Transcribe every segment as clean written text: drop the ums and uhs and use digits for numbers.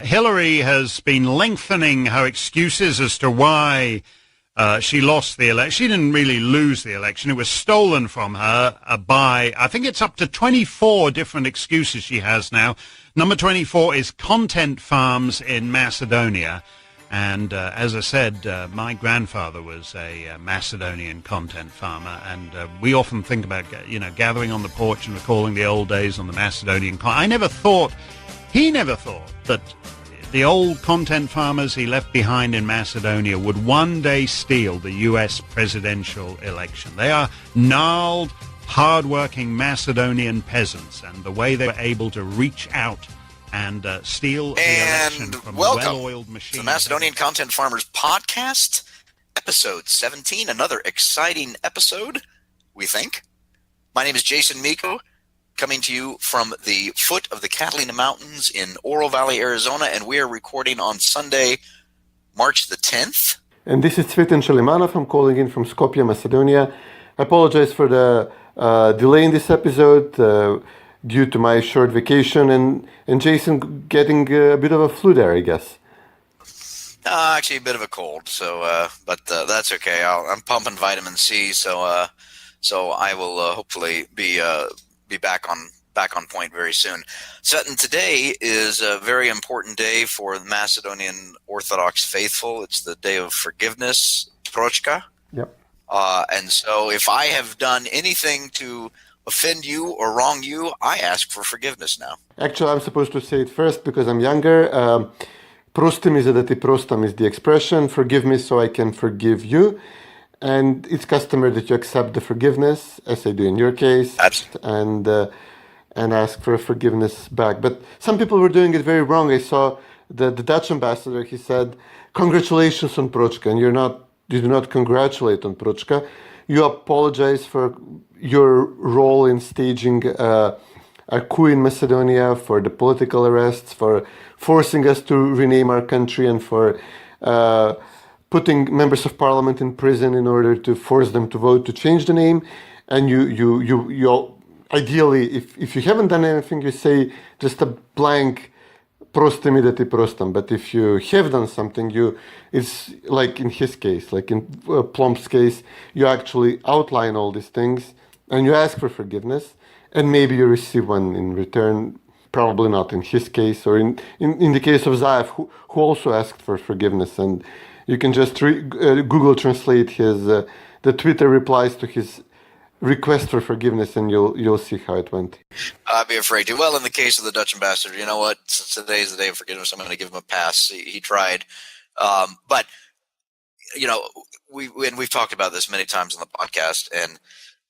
Hillary has been lengthening her excuses as to why she lost the election. She didn't really lose the election. It was stolen from her by, I think it's up to 24 different excuses she has now. Number 24 is content farms in Macedonia. And as I said, my grandfather was a Macedonian content farmer, and we often think about, gathering on the porch and recalling the old days on the Macedonian. He never thought that the old content farmers he left behind in Macedonia would one day steal the U.S. presidential election. They are gnarled, hard-working Macedonian peasants, and the way they were able to reach out and steal the election from a well-oiled machine. To the Macedonian Content Farmers podcast, episode 17, another exciting episode, we think. My name is Jason Miko, coming to you from the foot of the Catalina Mountains in Oro Valley, Arizona, and we are recording on Sunday, March the 10th. And this is Cvetin and Jason. I'm calling in from Skopje, Macedonia. I apologize for the delay in this episode due to my short vacation and Jason getting a bit of a flu there, I guess. Actually, a bit of a cold, but that's okay. I'm pumping vitamin C, so I will hopefully be back on point very soon. Cvetin, today is a very important day for the Macedonian Orthodox faithful. It's the day of forgiveness, Procka. Yep. And so if I have done anything to offend you or wrong you, I ask for forgiveness now. Actually, I'm supposed to say it first because I'm younger. Prosti mi za da ti prostam is the expression. Forgive me so I can forgive you. And it's customary that you accept the forgiveness, as I do in your case, and ask for forgiveness back. But some people were doing it very wrong. I saw the Dutch ambassador, he said, congratulations on Procka, and you do not congratulate on Procka. You apologize for your role in staging a coup in Macedonia, for the political arrests, for forcing us to rename our country, and for putting members of parliament in prison in order to force them to vote to change the name. And you ideally, if you haven't done anything, you say just a blank prosti mi da ti prostam. But if you have done something, it's like in his case, like in Plump's case, you actually outline all these things and you ask for forgiveness, and maybe you receive one in return. Probably not in his case, or in the case of Zaef, who also asked for forgiveness. And you can just Google translate the Twitter replies to his request for forgiveness, and you'll see how it went. I'd be afraid to. Well, in the case of the Dutch ambassador, you know what? Since today's the day of forgiveness, I'm going to give him a pass. He tried, but we've talked about this many times on the podcast, and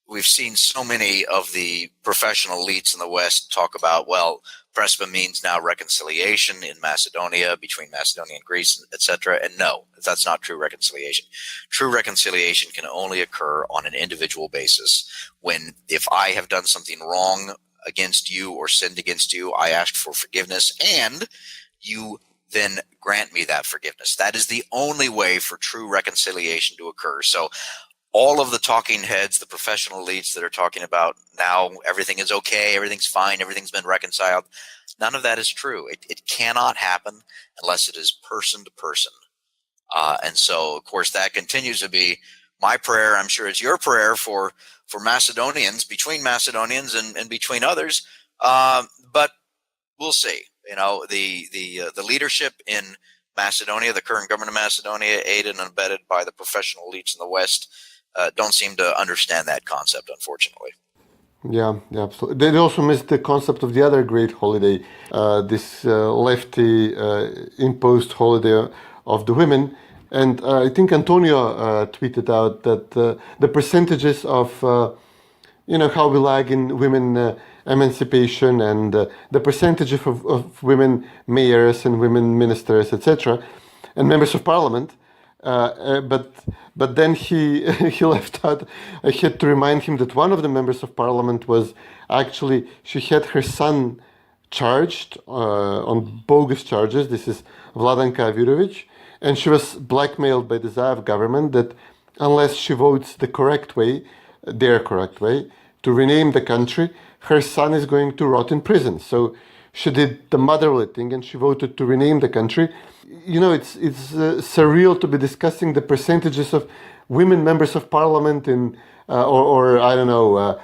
we've seen so many of the professional elites in the West talk about, well, Prespa means now reconciliation in Macedonia between Macedonia and Greece, etc. And no, that's not true reconciliation. True reconciliation can only occur on an individual basis when, if I have done something wrong against you or sinned against you, I ask for forgiveness and you then grant me that forgiveness. That is the only way for true reconciliation to occur. So all of the talking heads, the professional elites that are talking about now everything is okay, everything's fine, everything's been reconciled, none of that is true. It cannot happen unless it is person to person. And so, of course, that continues to be my prayer. I'm sure it's your prayer for Macedonians, between Macedonians and between others. But we'll see. The leadership in Macedonia, the current government of Macedonia, aided and abetted by the professional elites in the West, don't seem to understand that concept, unfortunately. Yeah, absolutely. They also missed the concept of the other great holiday, this lefty imposed holiday of the women. And I think Antonio tweeted out that the percentages of, how we lag in women emancipation and the percentage of women mayors and women ministers, etc., and members of parliament. But then he left out. I had to remind him that one of the members of parliament was actually, she had her son charged on bogus charges. This is Vladanka Avirovic, and she was blackmailed by the Zaev government that unless she votes the correct way, their correct way, to rename the country, her son is going to rot in prison. So She did the motherly thing and she voted to rename the country. You know, it's surreal to be discussing the percentages of women members of parliament or I don't know,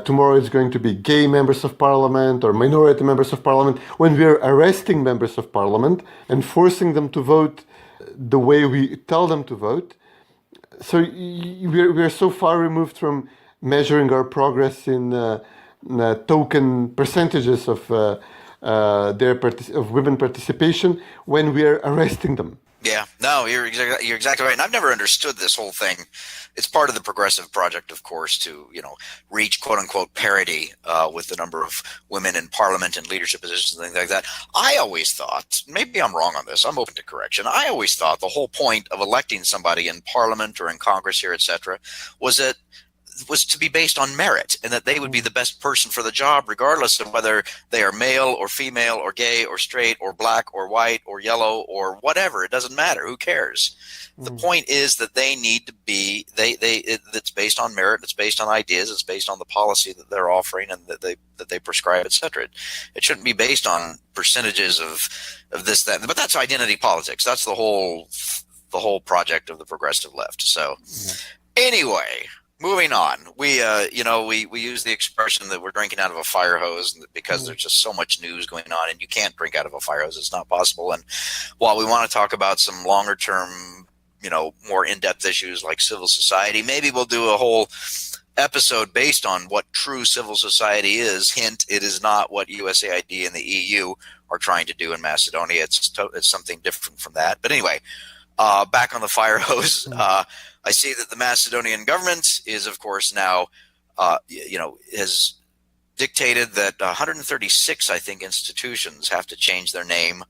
tomorrow it's going to be gay members of parliament or minority members of parliament, when we're arresting members of parliament and forcing them to vote the way we tell them to vote. So we're so far removed from measuring our progress in token percentages of women participation when we are arresting them. Yeah, no, you're exactly right. And I've never understood this whole thing. It's part of the progressive project, of course, to reach quote unquote parity with the number of women in parliament and leadership positions and things like that. I always thought, maybe I'm wrong on this, I'm open to correction. I always thought the whole point of electing somebody in parliament or in Congress here, etc., was to be based on merit, and that they would be the best person for the job, regardless of whether they are male or female or gay or straight or black or white or yellow or whatever. It doesn't matter. Who cares? The point is that they need to be it's based on merit. It's based on ideas. It's based on the policy that they're offering and that they prescribe, etc. It shouldn't be based on percentages of this, that. But that's identity politics. That's the whole project of the progressive left. So anyway. Moving on, we use the expression that we're drinking out of a fire hose because there's just so much news going on, and you can't drink out of a fire hose. It's not possible. And while we want to talk about some longer term, more in-depth issues like civil society, maybe we'll do a whole episode based on what true civil society is. Hint, it is not what USAID and the EU are trying to do in Macedonia. It's something different from that. But anyway, back on the fire hose. I see that the Macedonian government is, of course, now, has dictated that 136, I think, institutions have to change their name.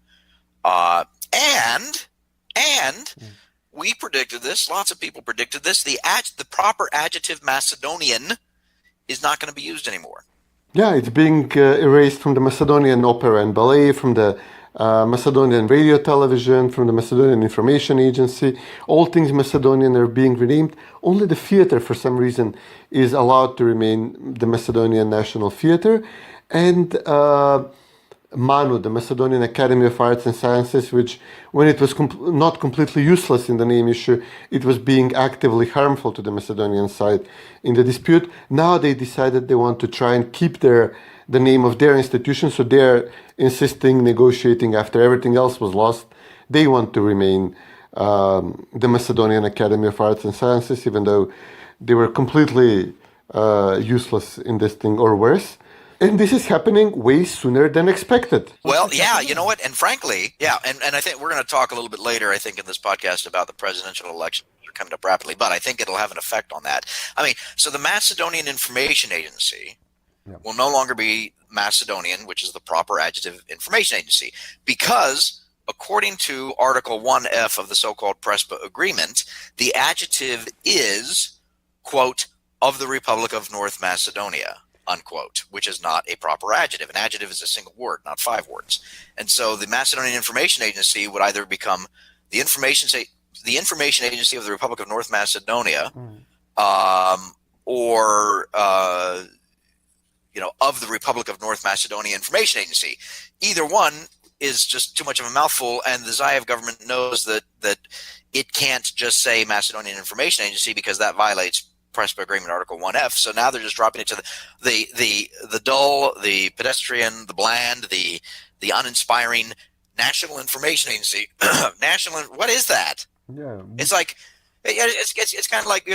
And we predicted this. Lots of people predicted this. The proper adjective Macedonian is not going to be used anymore. Yeah, it's being erased from the Macedonian opera and ballet, from the Macedonian radio television, from the Macedonian Information Agency. All things Macedonian are being renamed. Only the theater, for some reason, is allowed to remain the Macedonian National Theater. And MANU, the Macedonian Academy of Arts and Sciences, which, when it was not completely useless in the name issue, it was being actively harmful to the Macedonian side in the dispute. Now they decided they want to try and keep the name of their institution, so they're insisting, negotiating after everything else was lost. They want to remain the Macedonian Academy of Arts and Sciences, even though they were completely useless in this thing, or worse. And this is happening way sooner than expected. Well, yeah, you know what? And frankly, yeah, and I think we're going to talk a little bit later, I think, in this podcast about the presidential elections that are coming up rapidly, but I think it'll have an effect on that. I mean, so the Macedonian Information Agency will no longer be Macedonian, which is the proper adjective information agency, because according to Article 1F of the so-called Prespa Agreement, the adjective is, quote, of the Republic of North Macedonia, unquote, which is not a proper adjective. An adjective is a single word, not 5 words. And so the Macedonian Information Agency would either become the Information Agency of the Republic of North Macedonia, or of the Republic of North Macedonia Information Agency. Either one is just too much of a mouthful, and the Zaev government knows that it can't just say Macedonian Information Agency because that violates Prespa Agreement Article 1F. So now they're just dropping it to the dull, the pedestrian, the bland, the uninspiring National Information Agency. What is that? Yeah, it's like. It's kind of like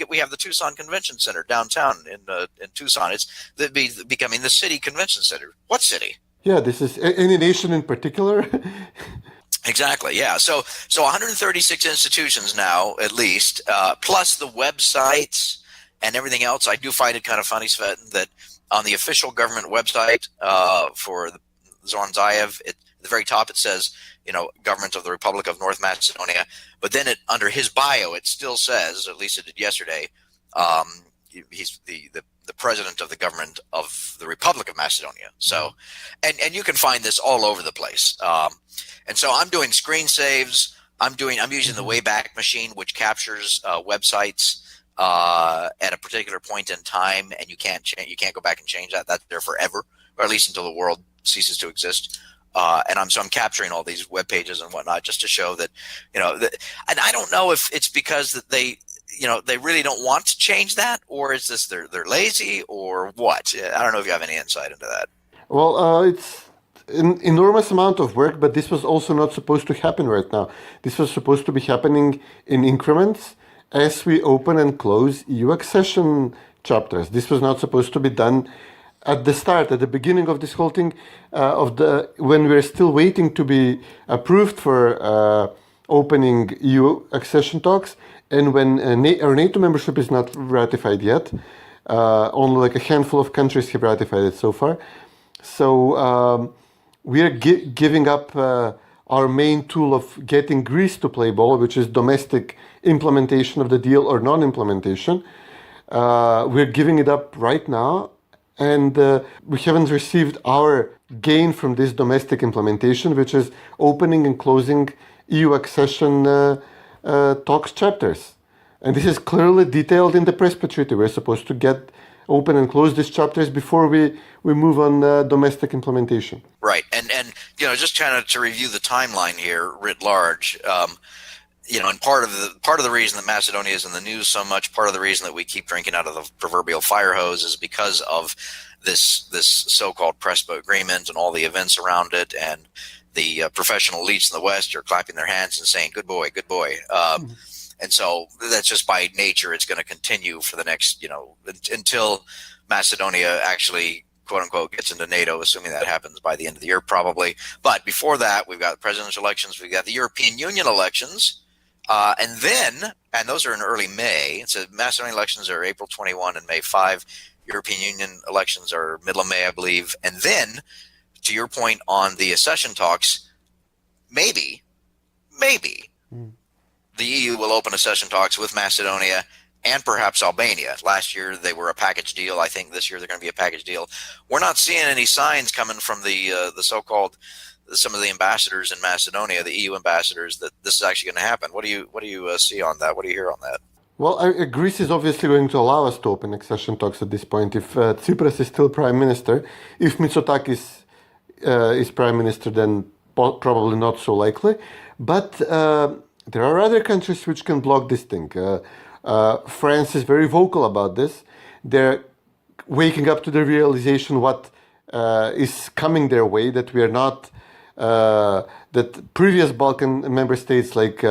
we have the Tucson Convention Center downtown in Tucson. It's becoming the city convention center. What city? Yeah, this is any nation in particular. Exactly. Yeah. So 136 institutions now, at least, plus the websites and everything else. I do find it kind of funny, Cvetin, that on the official government website for Zoran Zaev, at the very top it says, Government of the Republic of North Macedonia. But then under his bio, it still says, at least it did yesterday, he's the president of the Government of the Republic of Macedonia. So, and you can find this all over the place. And so I'm doing screen saves. I'm using the Wayback Machine, which captures websites at a particular point in time, and you can't go back and change that. That's there forever, or at least until the world ceases to exist. And I'm capturing all these web pages and whatnot just to show that, and I don't know if it's because that they really don't want to change that, or is this they're lazy or what? I don't know if you have any insight into that. Well, it's an enormous amount of work, but this was also not supposed to happen right now. This was supposed to be happening in increments as we open and close EU accession chapters. This was not supposed to be done at the start, at the beginning of this whole thing, when we're still waiting to be approved for opening EU accession talks, and when our NATO membership is not ratified yet. Only like a handful of countries have ratified it so far. So we are giving up our main tool of getting Greece to play ball, which is domestic implementation of the deal or non-implementation. We're giving it up right now. And we haven't received our gain from this domestic implementation, which is opening and closing EU accession talks chapters. And this is clearly detailed in the Prespa Treaty. We're supposed to get open and close these chapters before we move on domestic implementation. Right. And just kind of to review the timeline here writ large, and part of the reason that Macedonia is in the news so much, part of the reason that we keep drinking out of the proverbial fire hose is because of this so-called Prespa agreement and all the events around it, and the professional elites in the West are clapping their hands and saying, good boy, good boy. And so that's just by nature, it's going to continue for the next, until Macedonia actually, quote unquote, gets into NATO, assuming that happens by the end of the year, probably. But before that, we've got presidential elections, we've got the European Union elections. And those are in early May. So Macedonian elections are April 21 and May 5. European Union elections are middle of May, I believe. And then, to your point on the accession talks, maybe the EU will open accession talks with Macedonia and perhaps Albania. Last year they were a package deal. I think this year they're going to be a package deal. We're not seeing any signs coming from the so-called some of the ambassadors in Macedonia, the EU ambassadors, that this is actually going to happen. What do you see on that? What do you hear on that? Well, Greece is obviously going to allow us to open accession talks at this point if Tsipras is still prime minister. If Mitsotakis is prime minister, then probably not so likely. But there are other countries which can block this thing. France is very vocal about this. They're waking up to the realization what is coming their way, that we are not, that previous Balkan member states like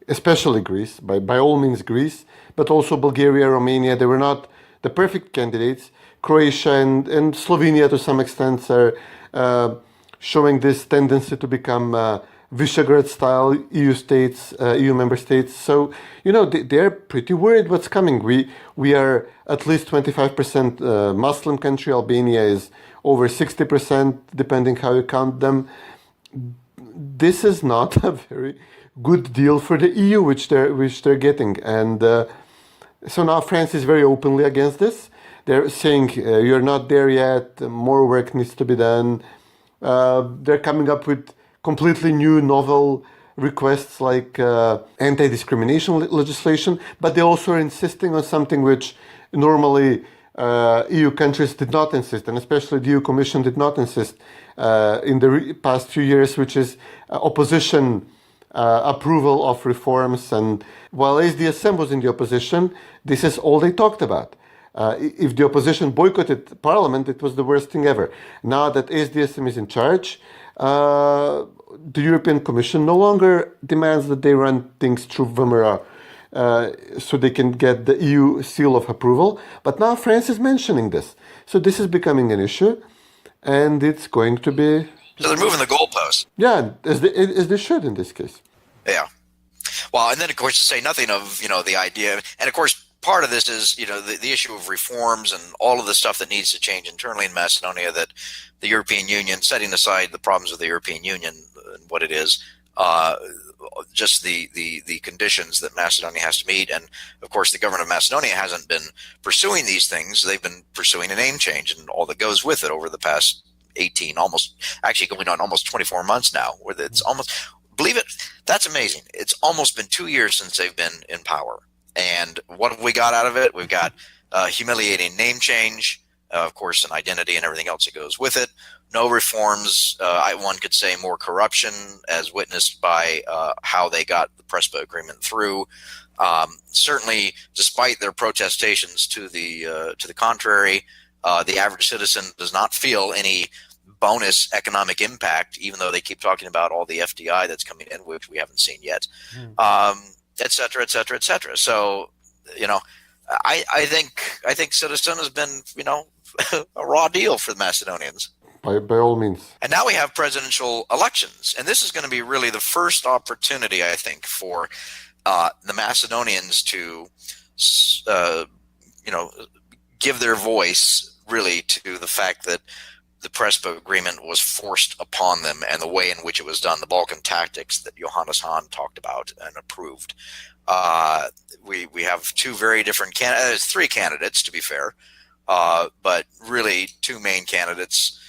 especially Greece, by all means Greece, but also Bulgaria, Romania, they were not the perfect candidates. Croatia and Slovenia to some extent are showing this tendency to become Visegrad-style EU states, EU member states. So, they're pretty worried what's coming. We are at least 25% Muslim country. Albania is over 60%, depending how you count them. This is not a very good deal for the EU, which they're getting. And so now France is very openly against this. They're saying, you're not there yet, more work needs to be done. They're coming up with completely new, novel requests like anti-discrimination legislation, but they also are insisting on something which normally EU countries did not insist, and especially the EU Commission did not insist in the past few years, which is opposition approval of reforms. And while SDSM was in the opposition, this is all they talked about. If the opposition boycotted parliament, it was the worst thing ever. Now that SDSM is in charge, the European Commission no longer demands that they run things through VMRO so they can get the EU seal of approval. But now France is mentioning this. So this is becoming an issue, and it's going to be... So they're moving the goalposts. Yeah, as they should in this case. Yeah. Well, and then, of course, to say nothing of, the idea, and of course, part of this is, the issue of reforms and all of the stuff that needs to change internally in Macedonia, that the European Union, setting aside the problems with the European Union and what it is, just the conditions that Macedonia has to meet. And of course, the government of Macedonia hasn't been pursuing these things. They've been pursuing a name change and all that goes with it over the past 18, going on almost 24 months now, where it's almost, believe it, that's amazing. It's almost been 2 years since they've been in power. And what have we got out of it? We've got humiliating name change, of course, an identity and everything else that goes with it. No reforms. One could say more corruption, as witnessed by how they got the Prespa agreement through. Certainly, despite their protestations to the contrary, the average citizen does not feel any bonus economic impact, even though they keep talking about all the FDI that's coming in, which we haven't seen yet, et cetera, et cetera, et cetera. So, I think Citizen has been, a raw deal for the Macedonians. By all means. And now we have presidential elections, and this is going to be really the first opportunity, I think, for the Macedonians to, give their voice really to the fact that the Prespa agreement was forced upon them, and the way in which it was done, the Balkan tactics that Johannes Hahn talked about and approved. We have two very different candidates, three candidates to be fair, but really two main candidates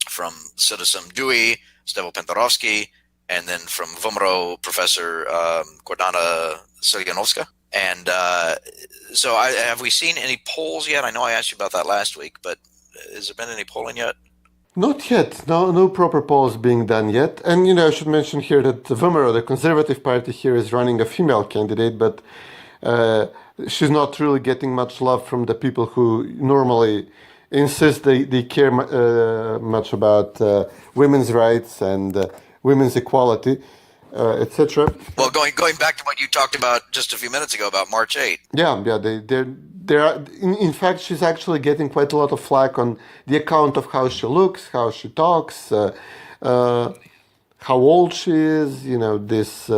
from Citizen Dewey, Stevo Pentorovsky, and then from VMRO, Professor Gordana Siljanovska. And so have we seen any polls yet? I know I asked you about that last week, but has there been any polling yet? Not yet. No proper polls being done yet. And, I should mention here that VMRO, the Conservative Party here, is running a female candidate, but she's not really getting much love from the people who normally insist they care much about women's rights and women's equality, etc. Well, going back to what you talked about just a few minutes ago about March 8. Yeah, they're in fact, she's actually getting quite a lot of flack on the account of how she looks, how she talks, how old she is. This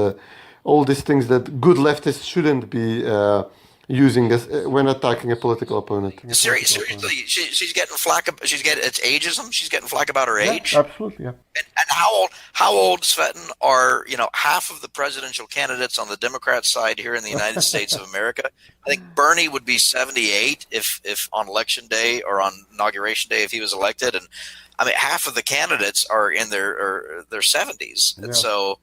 all these things that good leftists shouldn't be using when attacking a political opponent. Seriously, she's getting flack. It's ageism. She's getting flack about her age. Yeah, absolutely, yeah. And how old, Cvetin, are half of the presidential candidates on the Democrat side here in the United States of America? I think Bernie would be 78 if on election day or on inauguration day if he was elected, and I mean half of the candidates are in their 70s, and so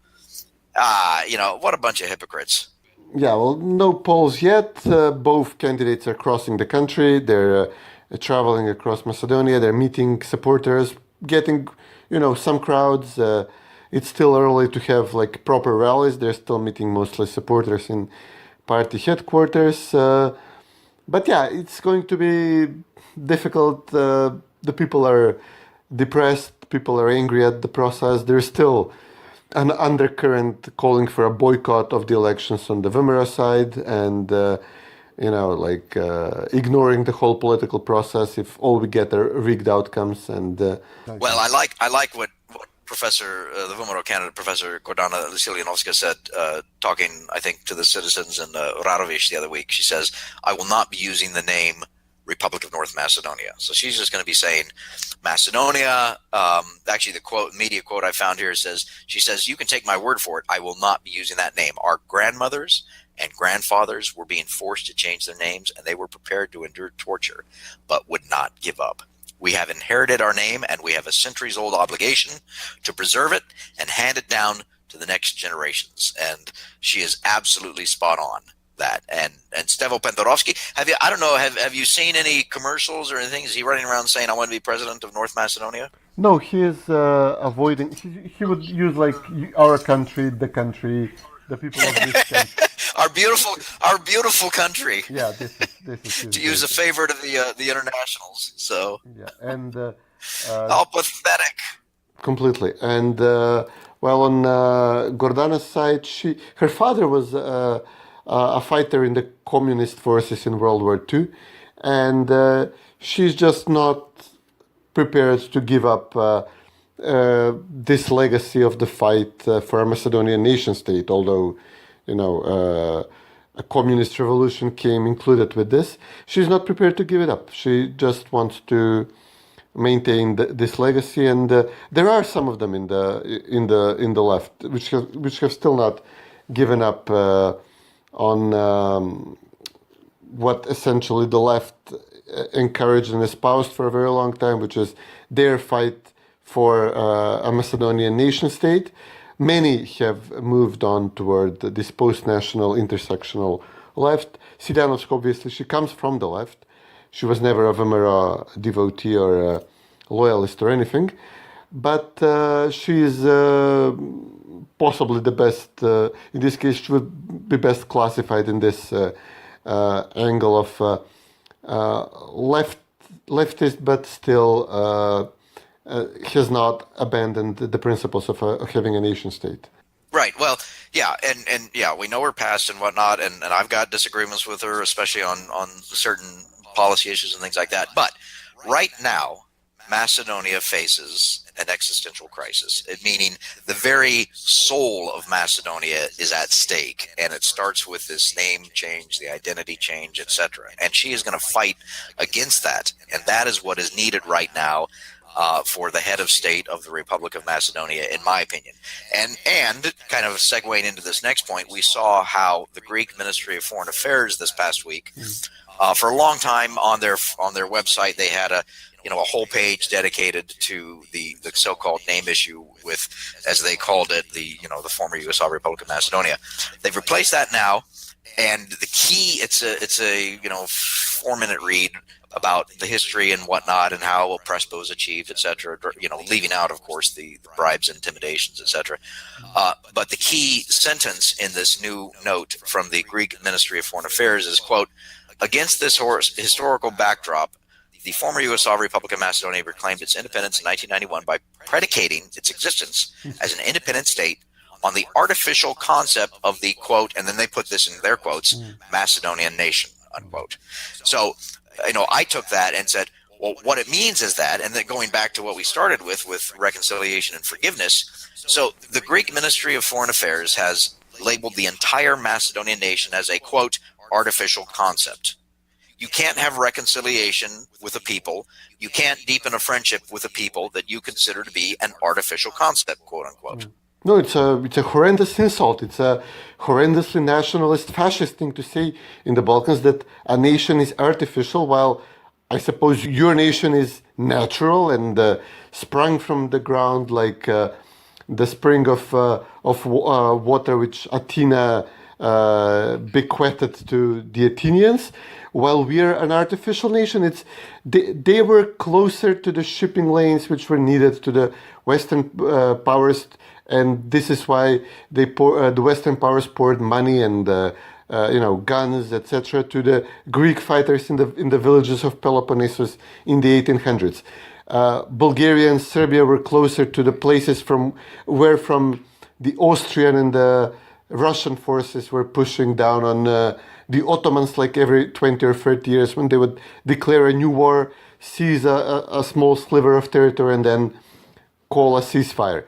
what a bunch of hypocrites. Yeah, well, no polls yet. Both candidates are crossing the country. They're traveling across Macedonia. They're meeting supporters, getting, some crowds. It's still early to have proper rallies. They're still meeting mostly supporters in party headquarters. But yeah, it's going to be difficult. The people are depressed. People are angry at the process. There's still an undercurrent calling for a boycott of the elections on the VMRO side, and ignoring the whole political process if all we get are rigged outcomes. And well, I like what Professor the VMRO candidate Professor Gordana Siljanovska said, talking I think to the citizens in Radovic the other week. She says, "I will not be using the name Republic of North Macedonia." So she's just going to be saying Macedonia. Actually, the media quote I found here says, she says, "You can take my word for it. I will not be using that name. Our grandmothers and grandfathers were being forced to change their names, and they were prepared to endure torture, but would not give up. We have inherited our name, and we have a centuries-old obligation to preserve it and hand it down to the next generations." And she is absolutely spot on. That and Stevo Pentorovsky, have you seen any commercials or anything? Is he running around saying I want to be president of North Macedonia? No, he is avoiding. He would use our country, the people of this country. our beautiful country. Yeah, this is to use a favorite of the internationals. So yeah, and how pathetic. Completely. And on Gordana's side, her father was a fighter in the communist forces in World War II, and she's just not prepared to give up this legacy of the fight for a Macedonian nation state, although a communist revolution came included with this. She's not prepared to give it up. She just wants to maintain this legacy, and there are some of them in the left which have still not given up on what essentially the left encouraged and espoused for a very long time, which is their fight for a Macedonian nation state. Many have moved on toward this post-national intersectional left. Siljanovska, obviously, she comes from the left. She was never a VMRO devotee or a loyalist or anything, but she is possibly the best. In this case, she would be best classified in this angle of leftist, but still has not abandoned the principles of having a nation state. Right. Well, yeah, and yeah, we know her past and whatnot, and I've got disagreements with her, especially on certain policy issues and things like that. But right now, Macedonia faces an existential crisis, meaning the very soul of Macedonia is at stake, and it starts with this name change, the identity change, etc. And she is going to fight against that, and that is what is needed right now for the head of state of the Republic of Macedonia, in my opinion. And kind of segueing into this next point, we saw how the Greek Ministry of Foreign Affairs this past week, for a long time on their website, they had a whole page dedicated to the so-called name issue with, as they called it, the former Yugoslav Republic of Macedonia. They've replaced that now, and the key, it's a 4-minute read about the history and whatnot and how Prespa was achieved, etc. Leaving out, of course, the bribes, intimidations, etc. But the key sentence in this new note from the Greek Ministry of Foreign Affairs is, quote, "Against this historical backdrop, the former Yugoslav Republic of Macedonia proclaimed its independence in 1991 by predicating its existence as an independent state on the artificial concept of the, quote," and then they put this in their quotes, "Macedonian nation," unquote. So, I took that and said, well, what it means is that, and then going back to what we started with reconciliation and forgiveness. So the Greek Ministry of Foreign Affairs has labeled the entire Macedonian nation as a, quote, artificial concept. You can't have reconciliation with a people. You can't deepen a friendship with a people that you consider to be an artificial concept, quote unquote. No, it's a horrendous insult. It's a horrendously nationalist, fascist thing to say in the Balkans, that a nation is artificial, while I suppose your nation is natural and sprung from the ground like the spring of water which Athena bequeathed to the Athenians. While we are an artificial nation, they were closer to the shipping lanes which were needed to the Western powers, and this is why the Western powers poured money and guns, etc., to the Greek fighters in the villages of Peloponnesus in the 1800s. Bulgaria and Serbia were closer to the places from the Austrian and the Russian forces were pushing down on the Ottomans, like every 20 or 30 years, when they would declare a new war, seize a small sliver of territory, and then call a ceasefire.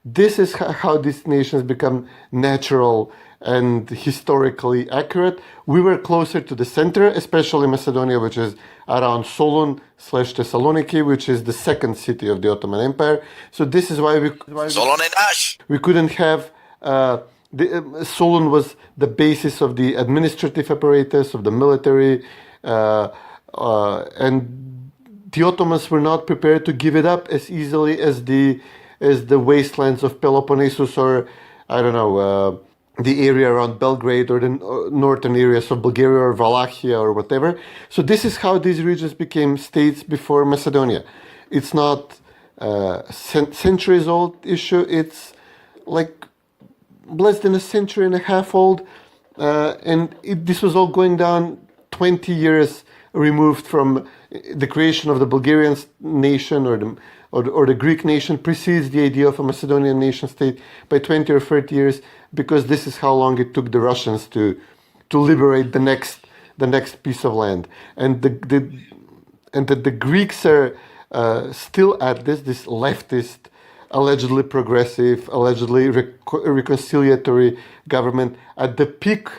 This is how these nations become natural and historically accurate. We were closer to the center, especially Macedonia, which is around Solun/Thessaloniki, which is the second city of the Ottoman Empire. So this is why we couldn't have... Solun was the basis of the administrative apparatus, of the military, and the Ottomans were not prepared to give it up as easily as the wastelands of Peloponnesus, or the area around Belgrade, or the northern areas of Bulgaria or Wallachia or whatever. So this is how these regions became states before Macedonia. It's not a centuries old issue. It's like less than a century and a half old, and this was all going down 20 years removed from the creation of the Bulgarian nation, or the Greek nation precedes the idea of a Macedonian nation state by 20 or 30 years, because this is how long it took the Russians to liberate the next piece of land, and the Greeks are still at this leftist, allegedly progressive, allegedly reconciliatory government at the peak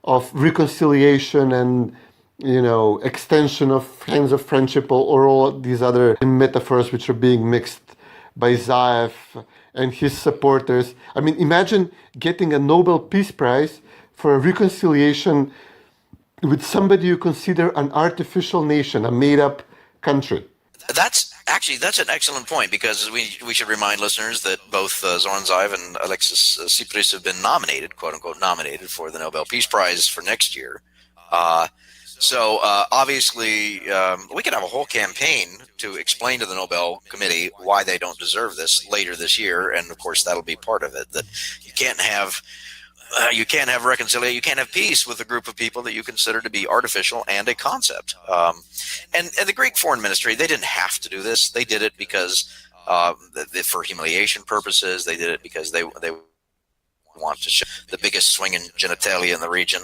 of reconciliation and extension of hands of friendship, or all these other metaphors which are being mixed by Zaev and his supporters. I mean, imagine getting a Nobel Peace Prize for a reconciliation with somebody you consider an artificial nation, a made-up country. That's an excellent point, because we should remind listeners that both Zoran Zaev and Alexis Tsipras have been nominated, quote unquote, nominated for the Nobel Peace Prize for next year. So obviously, we could have a whole campaign to explain to the Nobel Committee why they don't deserve this later this year, and of course that'll be part of it. That you can't have reconciliation, you can't have peace with a group of people that you consider to be artificial and a concept. And the Greek Foreign Ministry, they didn't have to do this. They did it because for humiliation purposes. They did it because they want to show the biggest swinging genitalia in the region.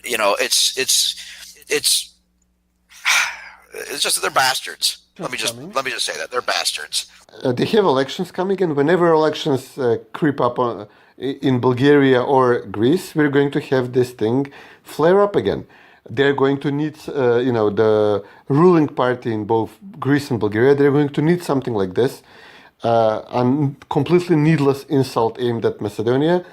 It's just they're bastards. Let me just say that they're bastards. They have elections coming, and whenever elections creep up in Bulgaria or Greece, we're going to have this thing flare up again. They're going to need, the ruling party in both Greece and Bulgaria, they're going to need something like this, a completely needless insult aimed at Macedonia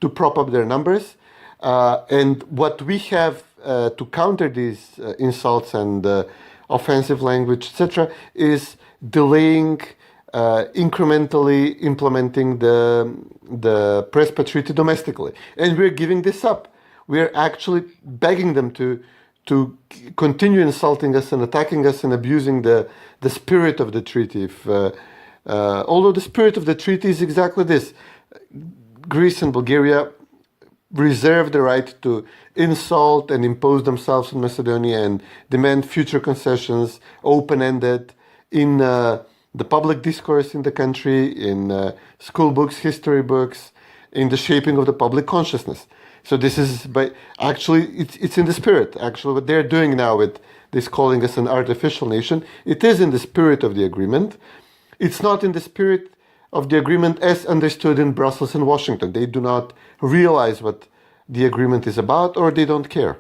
to prop up their numbers. And what we have to counter these insults and offensive language, etc., is delaying, incrementally implementing the Prespa Treaty domestically. And we're giving this up. We're actually begging them to continue insulting us and attacking us and abusing the spirit of the treaty. Although the spirit of the treaty is exactly this. Greece and Bulgaria reserve the right to insult and impose themselves on Macedonia and demand future concessions, open-ended, in the public discourse in the country, in school books, history books, in the shaping of the public consciousness. So this is, it's in the spirit. Actually, what they're doing now with this calling us an artificial nation, it is in the spirit of the agreement. It's not in the spirit of the agreement as understood in Brussels and Washington. They do not realize what the agreement is about, or they don't care.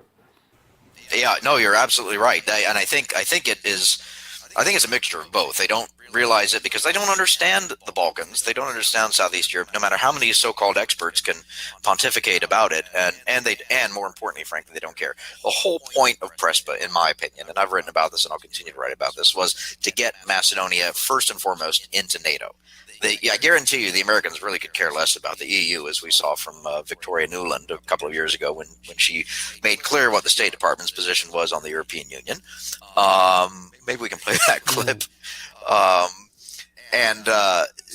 Yeah, no, you're absolutely right. And I think it's a mixture of both. They don't realize it because they don't understand the Balkans. They don't understand Southeast Europe, no matter how many so-called experts can pontificate about it. And more importantly, frankly, they don't care. The whole point of Prespa, in my opinion, and I've written about this and I'll continue to write about this, was to get Macedonia first and foremost into NATO. I guarantee you the Americans really could care less about the EU, as we saw from Victoria Nuland a couple of years ago when she made clear what the State Department's position was on the European Union. Maybe we can play that clip.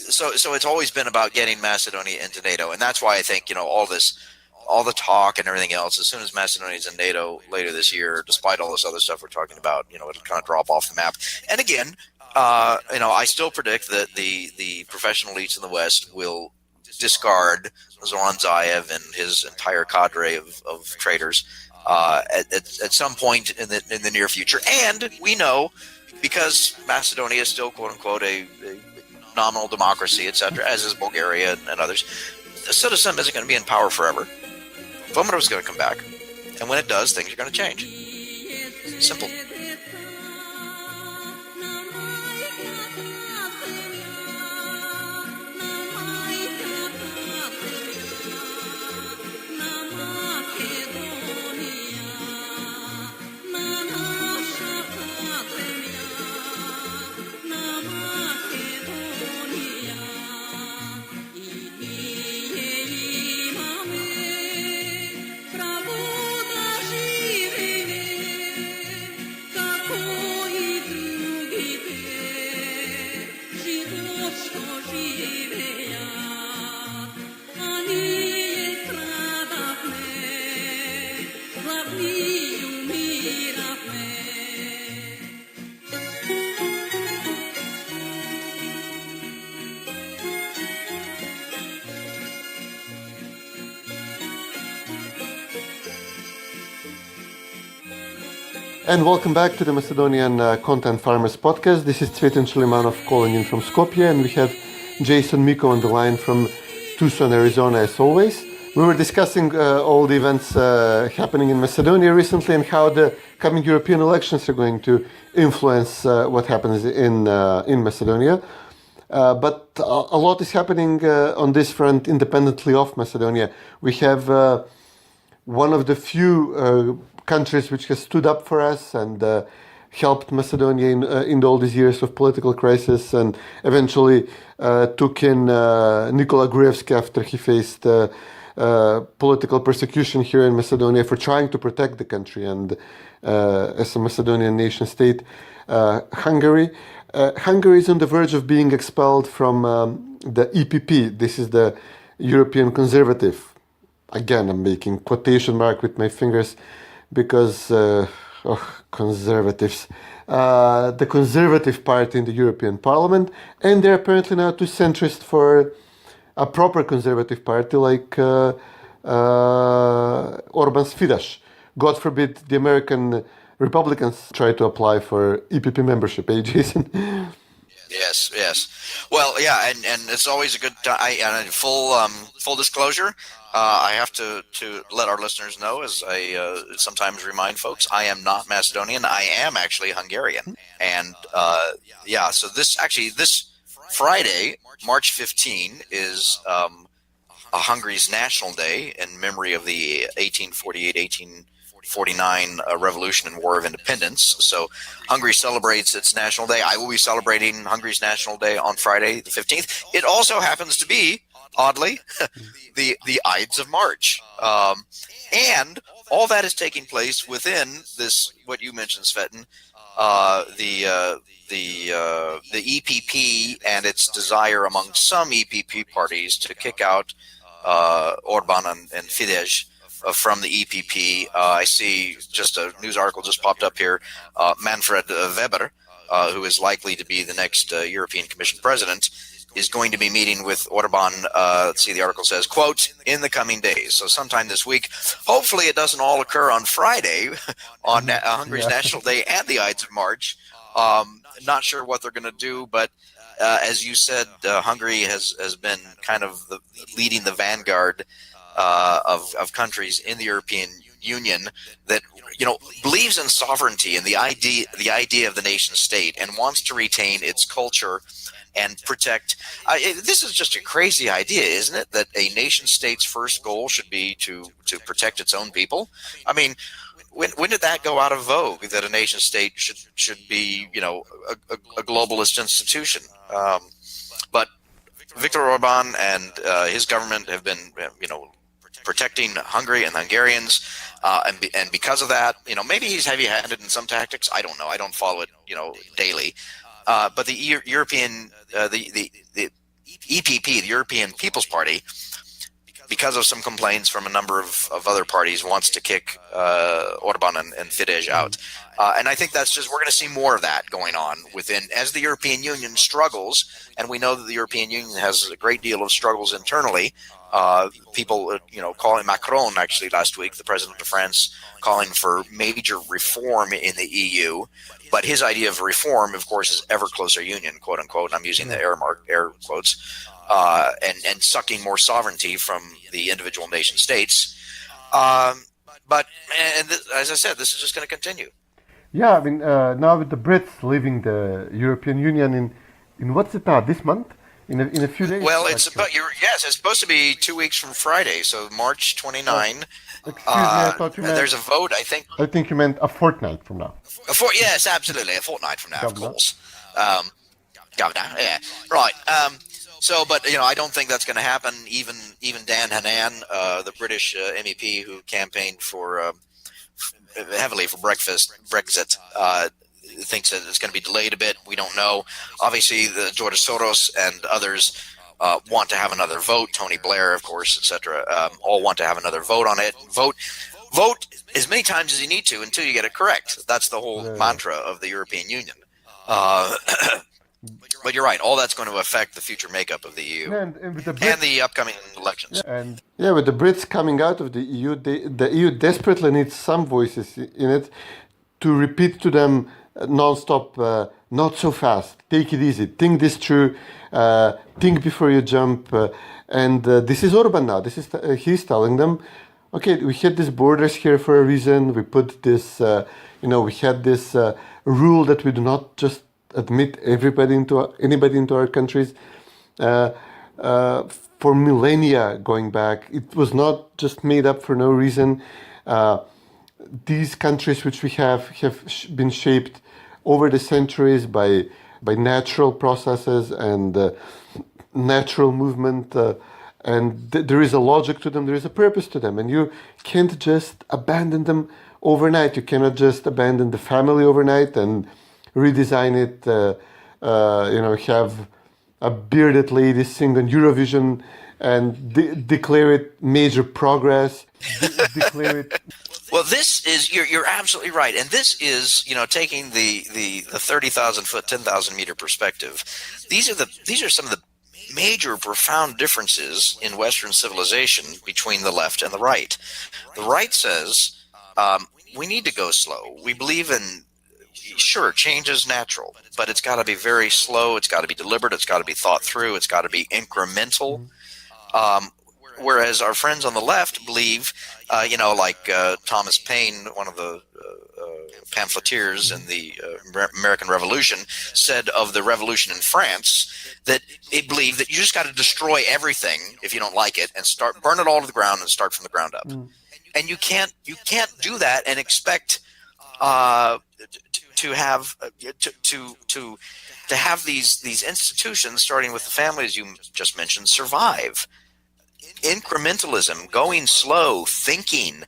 So it's always been about getting Macedonia into NATO. And that's why I think, all the talk and everything else, as soon as Macedonia's in NATO later this year, despite all this other stuff we're talking about, it'll kind of drop off the map. And again, I still predict that the professional elites in the West will discard Zoran Zaev and his entire cadre of traitors at some point in the near future. And we know, because Macedonia is still, quote unquote, a nominal democracy, etc., as is Bulgaria and others, the citizen isn't going to be in power forever. Vomitor is going to come back, and when it does, things are going to change. Simple. And welcome back to the Macedonian Content Farmers podcast. This is Cvetin and Jason calling in from Skopje, and we have Jason, Miko on the line from Tucson, Arizona, as always. We were discussing all the events happening in Macedonia recently and how the coming European elections are going to influence what happens in Macedonia. But a lot is happening on this front independently of Macedonia. We have one of the few countries which has stood up for us and helped Macedonia in all these years of political crisis, and eventually took in Nikola Gruevski after he faced political persecution here in Macedonia for trying to protect the country and as a Macedonian nation state. Hungary is on the verge of being expelled from the EPP. This is the European Conservative. Again, I'm making quotation mark with my fingers because conservatives. The Conservative Party in the European Parliament, and they're apparently now too centrist for a proper Conservative Party like Orban's Fidesz. God forbid the American Republicans try to apply for EPP membership, eh, Jason? Yes. Well, yeah, and it's always a good time. And full disclosure, I have to let our listeners know, as I sometimes remind folks, I am not Macedonian. I am actually Hungarian, and so this Friday, March 15, is Hungary's National Day in memory of the 1848-1849 Revolution and War of Independence. So Hungary celebrates its National Day. I will be celebrating Hungary's National Day on Friday the 15th. It also happens to be, oddly, the Ides of March. And all that is taking place within this, what you mentioned, Cvetin, the EPP and its desire among some EPP parties to kick out Orban and Fidesz from the EPP. I see just a news article just popped up here. Manfred Weber, who is likely to be the next European Commission president, is going to be meeting with Orban, let's see, the article says, quote, in the coming days. So sometime this week. Hopefully it doesn't all occur on Friday, on Hungary's National Day and the Ides of March. Not sure what they're going to do, but as you said, Hungary has been kind of leading the vanguard of countries in the European Union that, believes in sovereignty and the idea of the nation state and wants to retain its culture and protect. This is just a crazy idea, isn't it? That a nation state's first goal should be to protect its own people. I mean, when did that go out of vogue? That a nation state should be, a globalist institution. But Viktor Orban and his government have been, protecting Hungary and Hungarians, and because of that, maybe he's heavy-handed in some tactics. I don't know. I don't follow it, daily. But the European, the EPP, the European People's Party, because of some complaints from a number of other parties, wants to kick Orban and Fidesz out. And I think we're going to see more of that going on as the European Union struggles, and we know that the European Union has a great deal of struggles internally. People, calling Macron actually last week, the president of France, calling for major reform in the EU. But his idea of reform, of course, is ever closer union, quote unquote. And I'm using the air quotes, and sucking more sovereignty from the individual nation states. But as I said, this is just going to continue. Yeah, I mean, now with the Brits leaving the European Union in what's it now, this month? In a few days? Well, it's supposed to be 2 weeks from Friday, so March 29. Excuse me, I thought you meant... There's a vote, I think. I think you meant a fortnight from now. Yes, absolutely, a fortnight from now, Governor. Of course. Governor, yeah. Right. But I don't think that's going to happen. Even Dan Hannan, the British MEP who campaigned heavily for Brexit, thinks that it's going to be delayed a bit. We don't know. Obviously, the George Soros and others want to have another vote. Tony Blair, of course, etc. All want to have another vote on it. Vote as many times as you need to until you get it correct. That's the whole mantra of the European Union. But you're right. All that's going to affect the future makeup of the EU and the upcoming elections. Yeah, with the Brits coming out of the EU, the EU desperately needs some voices in it to repeat to them non-stop, not so fast, take it easy, think this through, think before you jump. This is Orban now. He's telling them, okay, we had these borders here for a reason. We put this, we had this rule that we do not just admit anybody into our countries. For millennia going back, it was not just made up for no reason. These countries which we have been shaped over the centuries by natural processes and natural movement, And there is a logic to them, there is a purpose to them, and you can't just abandon them overnight. You cannot just abandon the family overnight and redesign it, have a bearded lady sing on Eurovision and declare it major progress, declare it. Well, this is, you're absolutely right. And this is, taking the 30,000 foot, 10,000 meter perspective. These are some of the major profound differences in Western civilization between the left and the right. The right says, we need to go slow. We believe in, sure, change is natural, but it's got to be very slow. It's got to be deliberate. It's got to be thought through. It's got to be incremental. Whereas our friends on the left believe, like Thomas Paine, one of the pamphleteers in the American Revolution, said of the revolution in France that it believed that you just got to destroy everything if you don't like it and burn it all to the ground and start from the ground up. And you can't do that and expect to have these institutions, starting with the family, as you just mentioned, survive. Incrementalism, going slow, thinking,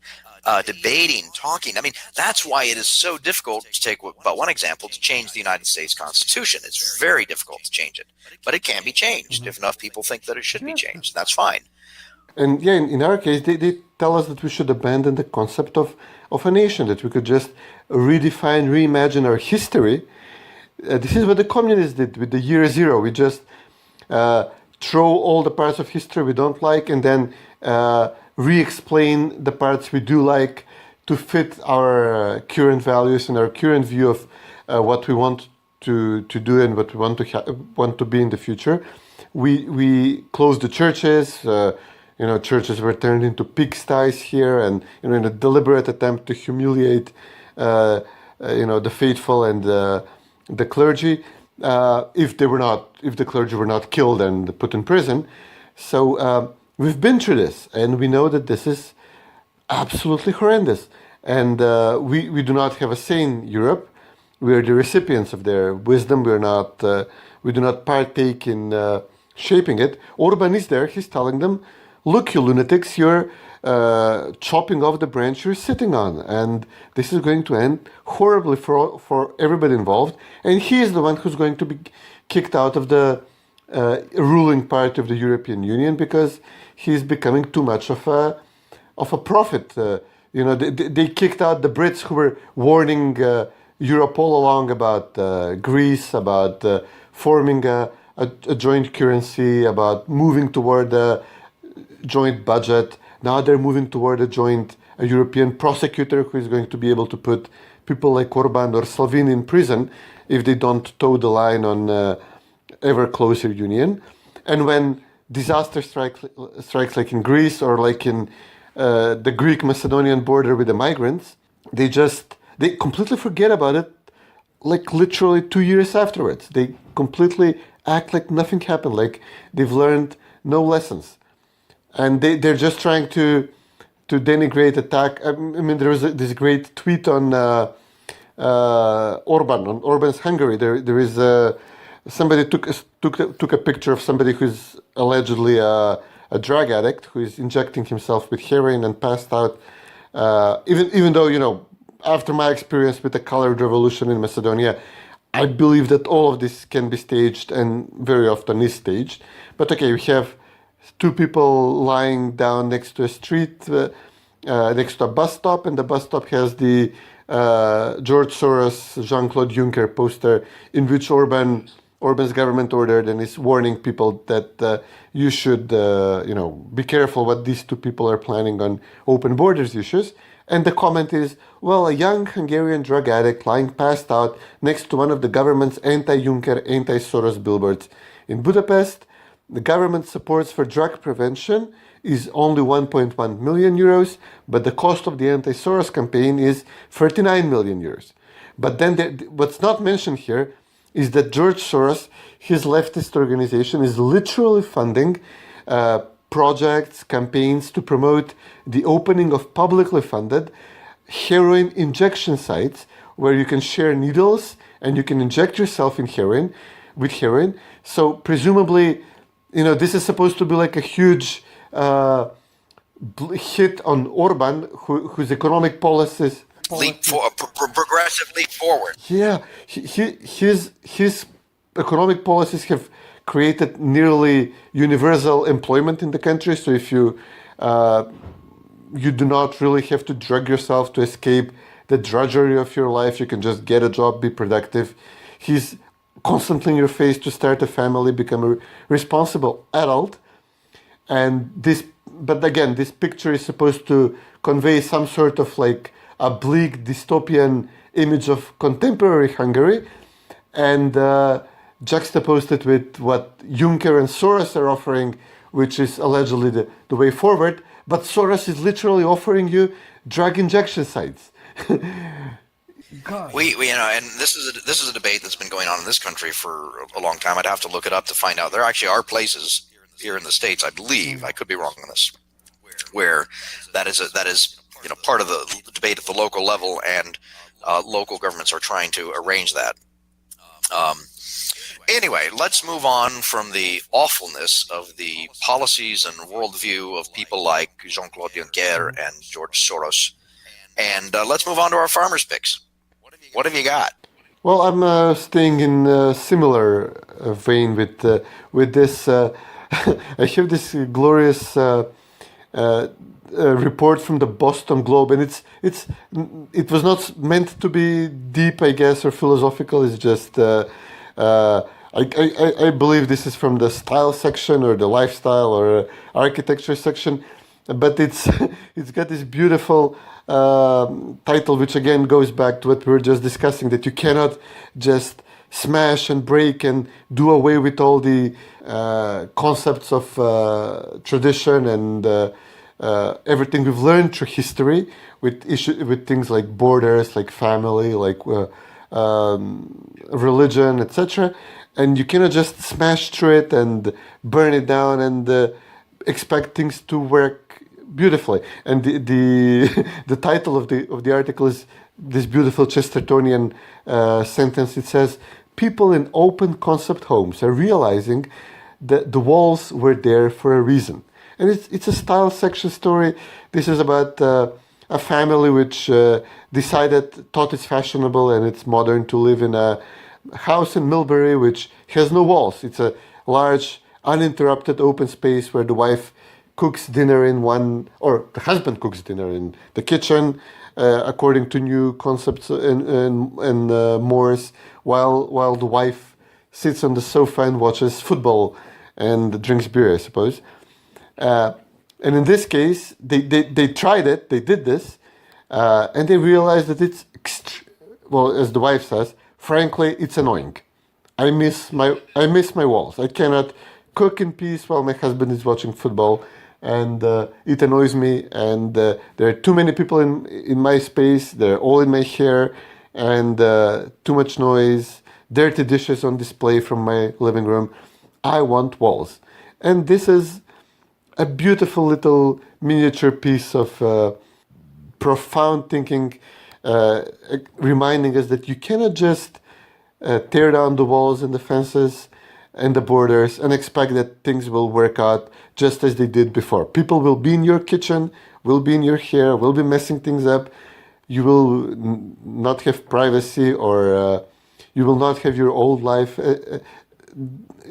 debating, talking. I mean, that's why it is so difficult, to take but one example, to change the United States Constitution. It's very difficult to change it, but it can be changed if enough people think that it should be changed. That's fine. And yeah, in our case, they tell us that we should abandon the concept of a nation, that we could just redefine, reimagine our history. This is what the communists did with the year zero. We just throw all the parts of history we don't like and then re-explain the parts we do like to fit our current values and our current view of what we want to do and what we want to be in the future. We closed the churches. Churches were turned into pigsties here, and in a deliberate attempt to humiliate the faithful and the clergy. If the clergy were not killed and put in prison. So we've been through this, and we know that this is absolutely horrendous. And we do not have a say in Europe. We are the recipients of their wisdom. We do not partake in shaping it. Orban is there. He's telling them, look, you lunatics, you're chopping off the branch you're sitting on, and this is going to end horribly for everybody involved. And he is the one who's going to be kicked out of the ruling party of the European Union because he's becoming too much of a prophet. They kicked out the Brits who were warning Europe all along about Greece, about forming a joint currency, about moving toward a joint budget. Now they're moving toward a European prosecutor who is going to be able to put people like Orban or Salvini in prison if they don't toe the line on ever closer union. And when disaster strikes like in Greece or like in the Greek-Macedonian border with the migrants, they completely forget about it, like literally 2 years afterwards. They completely act like nothing happened, like they've learned no lessons. And they're just trying to denigrate, attack. I mean, there was this great tweet on Orban's Hungary. There is somebody took a picture of somebody who's allegedly a drug addict who is injecting himself with heroin and passed out. Even though, after my experience with the colored revolution in Macedonia, I believe that all of this can be staged and very often is staged. But okay, we have two people lying down next to a street, next to a bus stop, and the bus stop has the George Soros, Jean-Claude Juncker poster in which Orban's government ordered and is warning people that you should, be careful what these two people are planning on open borders issues. And the comment is, well, a young Hungarian drug addict lying passed out next to one of the government's anti-Juncker, anti-Soros billboards in Budapest. The government supports for drug prevention is only 1.1 million euros, but the cost of the anti-Soros campaign is 39 million euros. But then what's not mentioned here is that George Soros, his leftist organization, is literally funding projects, campaigns to promote the opening of publicly funded heroin injection sites where you can share needles and you can inject yourself with heroin. So presumably, this is supposed to be like a huge hit on Orban, whose economic policies. Progressive leap forward. Yeah, his economic policies have created nearly universal employment in the country. So if you do not really have to drag yourself to escape the drudgery of your life, you can just get a job, be productive. He's constantly in your face to start a family, become a responsible adult. And but again, this picture is supposed to convey some sort of like a bleak dystopian image of contemporary Hungary, and juxtaposed it with what Juncker and Soros are offering, which is allegedly the way forward. But Soros is literally offering you drug injection sites. We and this is a debate that's been going on in this country for a long time. I'd have to look it up to find out. There actually are places here in the States, I believe, I could be wrong on this, where that is part of the debate at the local level, and local governments are trying to arrange that. Anyway, let's move on from the awfulness of the policies and worldview of people like Jean-Claude Juncker and George Soros, and let's move on to our farmers' picks. What have you got? Well, I'm staying in a similar vein with this. I have this glorious report from the Boston Globe, and it was not meant to be deep, I guess, or philosophical. It's just I believe this is from the style section or the lifestyle or architecture section, but it's got this beautiful title, which again goes back to what we were just discussing, that you cannot just smash and break and do away with all the concepts of tradition and everything we've learned through history with things like borders, like family, like religion, etc. And you cannot just smash through it and burn it down and expect things to work beautifully. And the title of the article is this beautiful Chestertonian sentence. It says, "People in open concept homes are realizing that the walls were there for a reason." And it's a style section story. This is about a family which thought it's fashionable and it's modern to live in a house in Millbury which has no walls. It's a large, uninterrupted open space where the wife cooks dinner or the husband cooks dinner in the kitchen, according to new concepts and mores, while the wife sits on the sofa and watches football and drinks beer, I suppose. And in this case, they tried it, they did this, and they realized that it's, as the wife says, frankly, it's annoying. I miss my walls. I cannot cook in peace while my husband is watching football, and it annoys me. And there are too many people in my space. They're all in my hair, and too much noise. Dirty dishes on display from my living room. I want walls, and this is a beautiful little miniature piece of profound thinking, reminding us that you cannot just tear down the walls and the fences and the borders and expect that things will work out just as they did before. People will be in your kitchen, will be in your hair, will be messing things up. You will not have privacy, or you will not have your old life.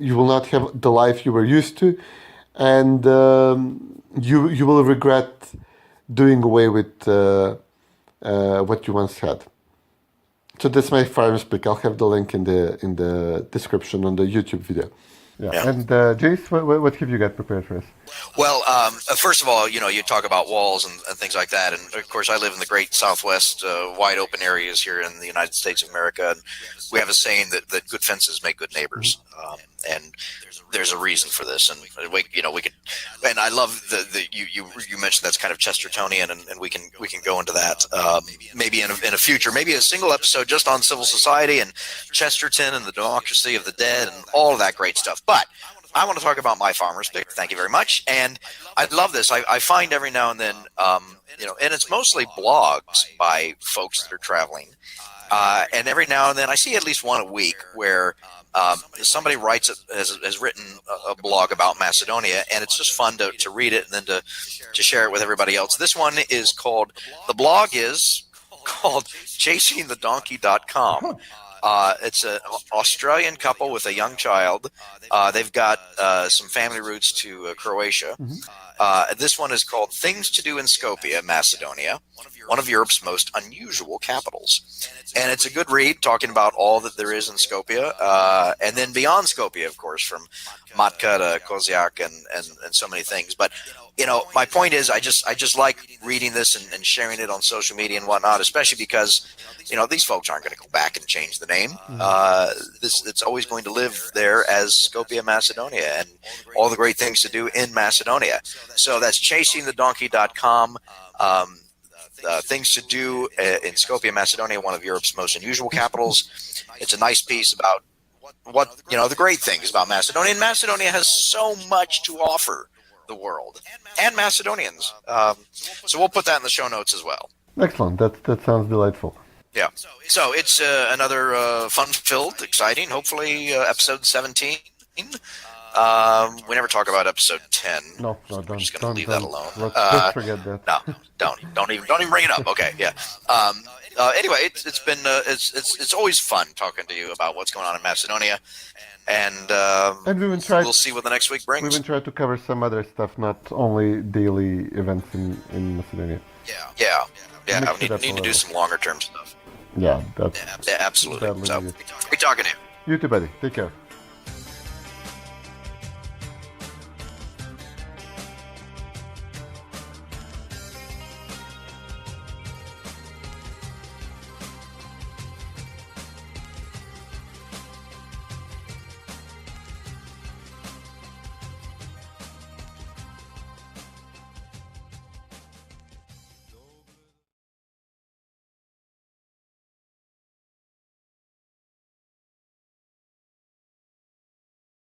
You will not have the life you were used to. And you will regret doing away with what you once had. So that's my farmer's pick. I'll have the link in the description on the YouTube video. Yeah. And Jace, what have you got prepared for us? Well, first of all, you talk about walls and things like that, and of course, I live in the great Southwest, wide open areas here in the United States of America, and we have a saying that good fences make good neighbors, and there's a reason for this, and we could, and I love you mentioned that's kind of Chestertonian, and we can go into that maybe in a future, maybe a single episode just on civil society and Chesterton and the democracy of the dead and all of that great stuff. But I want to talk about my farmer's pick. Thank you very much. And I love this. I find every now and then, and it's mostly blogs by folks that are traveling. And every now and then I see at least one a week where Somebody has written a blog about Macedonia, and it's just fun to read it and then to share it with everybody else. This one is called, the blog is called chasingthedonkey.com. It's an Australian couple with a young child. They've got some family roots to Croatia. This one is called Things to Do in Skopje, Macedonia, one of Europe's most unusual capitals. And it's a good read, talking about all that there is in Skopje, and then beyond Skopje, of course, from Matka to Kozjak and so many things. But my point is, I just like reading this and sharing it on social media and whatnot, especially because, these folks aren't going to go back and change the name. It's always going to live there as Skopje, Macedonia, and all the great things to do in Macedonia. So that's chasingthedonkey.com. Things to do in Skopje, Macedonia, one of Europe's most unusual capitals. It's a nice piece about what the great things about Macedonia. And Macedonia has so much to offer the world and Macedonians. So we'll put that in the show notes as well. Excellent. That sounds delightful. Yeah. So it's another fun-filled, exciting, hopefully episode 17. We never talk about episode 10. No, I'm don't. just going to leave that alone. Let's forget that. No, don't even bring it up. Okay, yeah. Anyway, it's been it's always fun talking to you about what's going on in Macedonia, and we'll see what the next week brings. We've been trying to cover some other stuff, not only daily events in Macedonia. Yeah. We need to do some longer term stuff. Yeah, absolutely. So, great talking to you. You too, buddy. Take care.